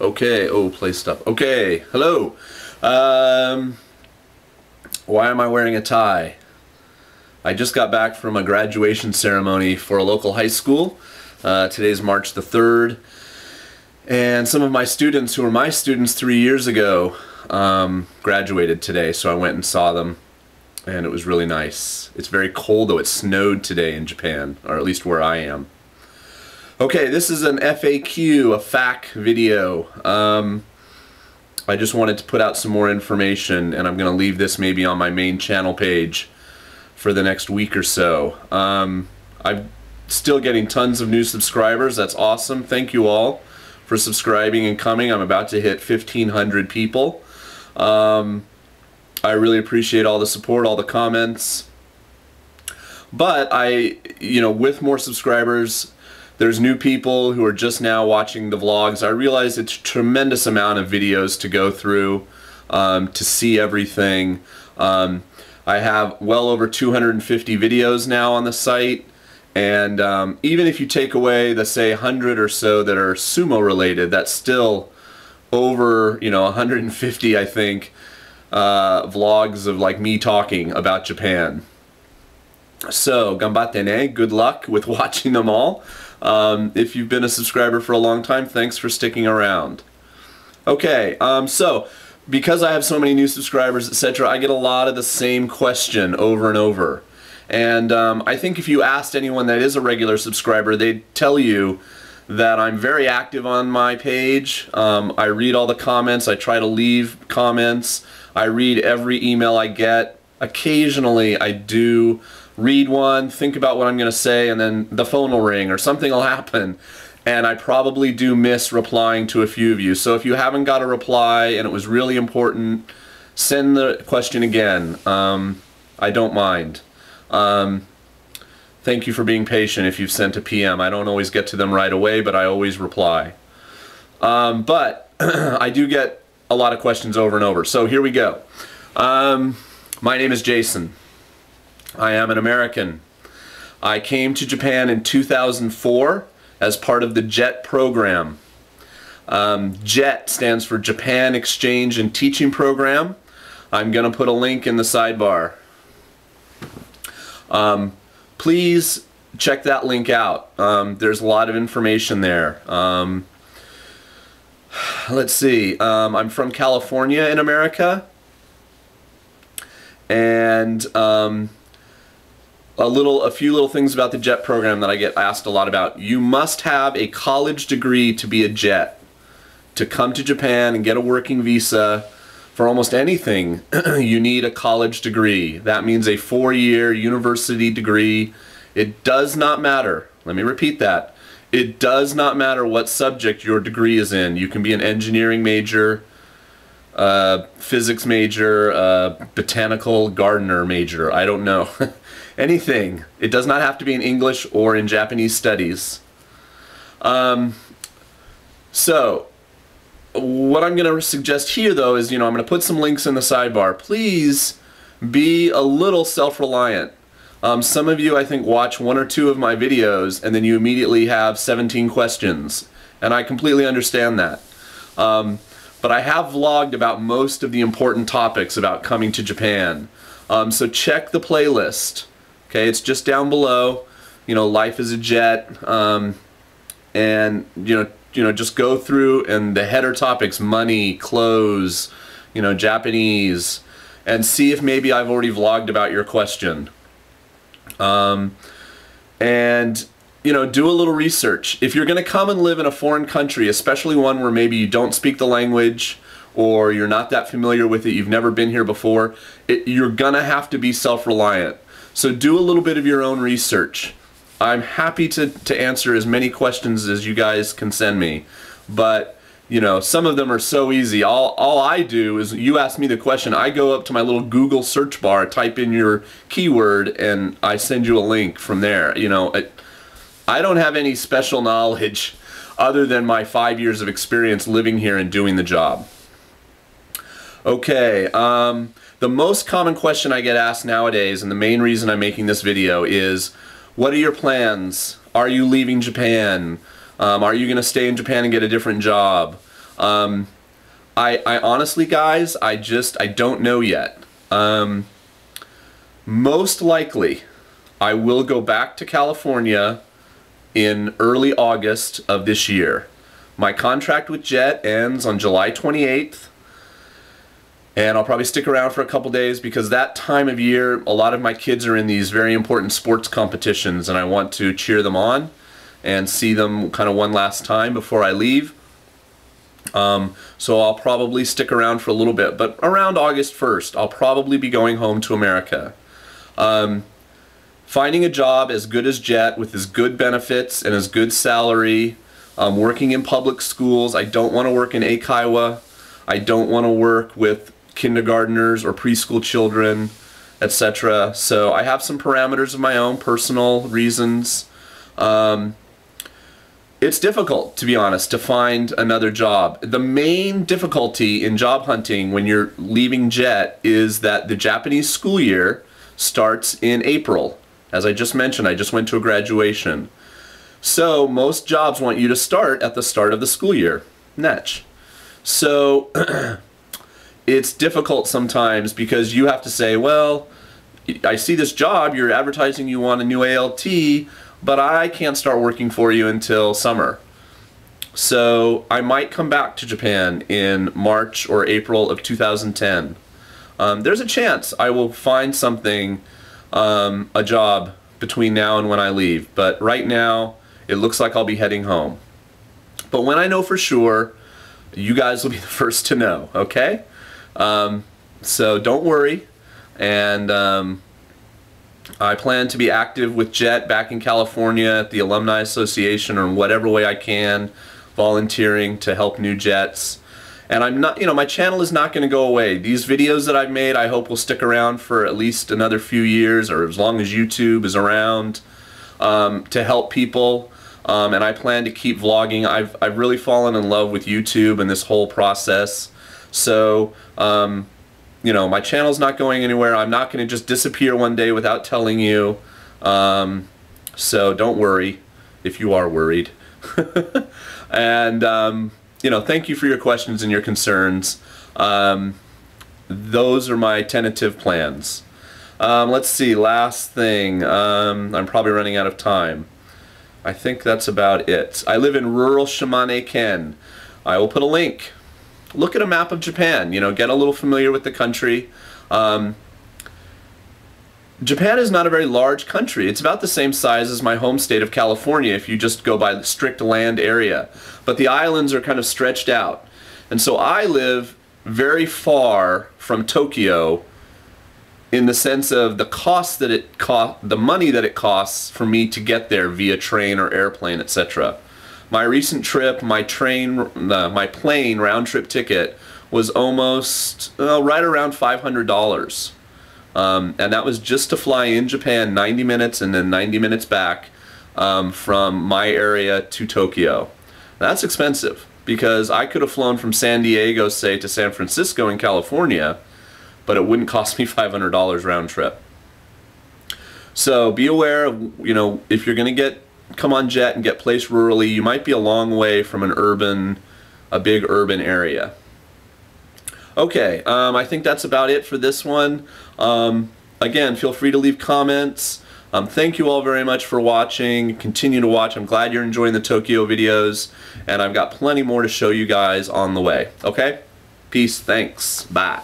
Okay, oh, play stuff. Okay, hello. Why am I wearing a tie? I just got back from a graduation ceremony for a local high school. Today's March the 3rd. And some of my students who were my students 3 years ago graduated today, so I went and saw them. And it was really nice. It's very cold though. It snowed today in Japan, or at least where I am. Okay, this is an FAQ, a FAQ video. I just wanted to put out some more information, and I'm going to leave this maybe on my main channel page for the next week or so. I'm still getting tons of new subscribers. That's awesome. Thank you all for subscribing and coming. I'm about to hit 1,500 people. I really appreciate all the support, all the comments. But with more subscribers, there's new people who are just now watching the vlogs. I realize it's a tremendous amount of videos to go through to see everything. I have well over 250 videos now on the site, and even if you take away the, say, 100 or so that are sumo related, that's still over 150, I think, vlogs of like me talking about Japan. So, ganbatte ne, good luck with watching them all. If you've been a subscriber for a long time, thanks for sticking around. Okay, so because I have so many new subscribers, etc., I get a lot of the same question over and over. And I think if you asked anyone that is a regular subscriber, they'd tell you that I'm very active on my page. I read all the comments, I try to leave comments, I read every email I get. Occasionally I do read one, think about what I'm going to say, and then the phone will ring or something will happen, and I probably do miss replying to a few of you. So if you haven't got a reply and it was really important, send the question again. I don't mind. Thank you for being patient if you've sent a PM. I don't always get to them right away, but I always reply. But I do get a lot of questions over and over. So here we go. My name is Jason. I am an American. I came to Japan in 2004 as part of the JET program. JET stands for Japan Exchange and Teaching Program. I'm going to put a link in the sidebar. Please check that link out. There's a lot of information there. Let's see. I'm from California in America. And a few little things about the JET program that I get asked a lot about. You must have a college degree to be a JET. To come to Japan and get a working visa for almost anything, you need a college degree. That means a 4-year university degree. It does not matter. Let me repeat that. It does not matter what subject your degree is in. You can be an engineering major, physics major, botanical gardener major, I don't know. Anything. It does not have to be in English or in Japanese studies. So, what I'm going to suggest here though is, I'm going to put some links in the sidebar. Please be a little self-reliant. Some of you, I think, watch 1 or 2 of my videos and then you immediately have 17 questions. And I completely understand that. But I have vlogged about most of the important topics about coming to Japan. So check the playlist. Okay, it's just down below. Life as a Jet. And just go through, and the header topics: money, clothes, Japanese, and see if maybe I've already vlogged about your question. And do a little research. If you're going to come and live in a foreign country, especially one where maybe you don't speak the language or you're not that familiar with it, you've never been here before, you're going to have to be self-reliant. So do a little bit of your own research. I'm happy to answer as many questions as you guys can send me, but some of them are so easy. All I do is, you ask me the question, I go up to my little Google search bar, type in your keyword, and I send you a link from there. I don't have any special knowledge other than my 5 years of experience living here and doing the job. Okay, the most common question I get asked nowadays, and the main reason I'm making this video, is what are your plans? Are you leaving Japan? Are you going to stay in Japan and get a different job? I honestly, guys, I don't know yet. Most likely, I will go back to California in early August of this year. My contract with Jet ends on July 28th, and I'll probably stick around for a couple days because that time of year, a lot of my kids are in these very important sports competitions, and I want to cheer them on and see them kind of one last time before I leave. So I'll probably stick around for a little bit, but around August 1st, I'll probably be going home to America. Finding a job as good as Jet with as good benefits and as good salary, working in public schools. I don't want to work in Eikaiwa. I don't want to work with kindergartners or preschool children, etc. So I have some parameters of my own, personal reasons. It's difficult, to be honest, to find another job. The main difficulty in job hunting when you're leaving Jet is that the Japanese school year starts in April. As I just mentioned, I just went to a graduation. So most jobs want you to start at the start of the school year. Netch. So it's difficult sometimes because you have to say, well, I see this job, you're advertising you want a new ALT, but I can't start working for you until summer. So I might come back to Japan in March or April of 2010. There's a chance I will find something, a job between now and when I leave, but right now it looks like I'll be heading home. But when I know for sure, you guys will be the first to know, okay? So don't worry, and I plan to be active with Jet back in California at the Alumni Association or in whatever way I can, volunteering to help new Jets. And I'm not, my channel is not going to go away. These videos that I've made, I hope will stick around for at least another few years or as long as YouTube is around to help people. And I plan to keep vlogging. I've really fallen in love with YouTube and this whole process. So, my channel's not going anywhere. I'm not going to just disappear one day without telling you. So don't worry if you are worried. And, thank you for your questions and your concerns. Those are my tentative plans. Let's see, last thing. I'm probably running out of time. I think that's about it. I live in rural Shimane-ken. I will put a link. Look at a map of Japan, get a little familiar with the country. Japan is not a very large country. It's about the same size as my home state of California if you just go by the strict land area. But the islands are kind of stretched out. And so I live very far from Tokyo in the sense of the cost that the money that it costs for me to get there via train or airplane, etc. My recent trip, my plane round-trip ticket was almost right around $500. And that was just to fly in Japan 90 minutes and then 90 minutes back from my area to Tokyo. That's expensive because I could have flown from San Diego, say, to San Francisco in California, but it wouldn't cost me $500 round trip. So be aware of, if you're going to come on Jet and get placed rurally, you might be a long way from a big urban area. Okay, I think that's about it for this one. Again, feel free to leave comments. Thank you all very much for watching. Continue to watch. I'm glad you're enjoying the Tokyo videos, and I've got plenty more to show you guys on the way. Okay? Peace, thanks, bye.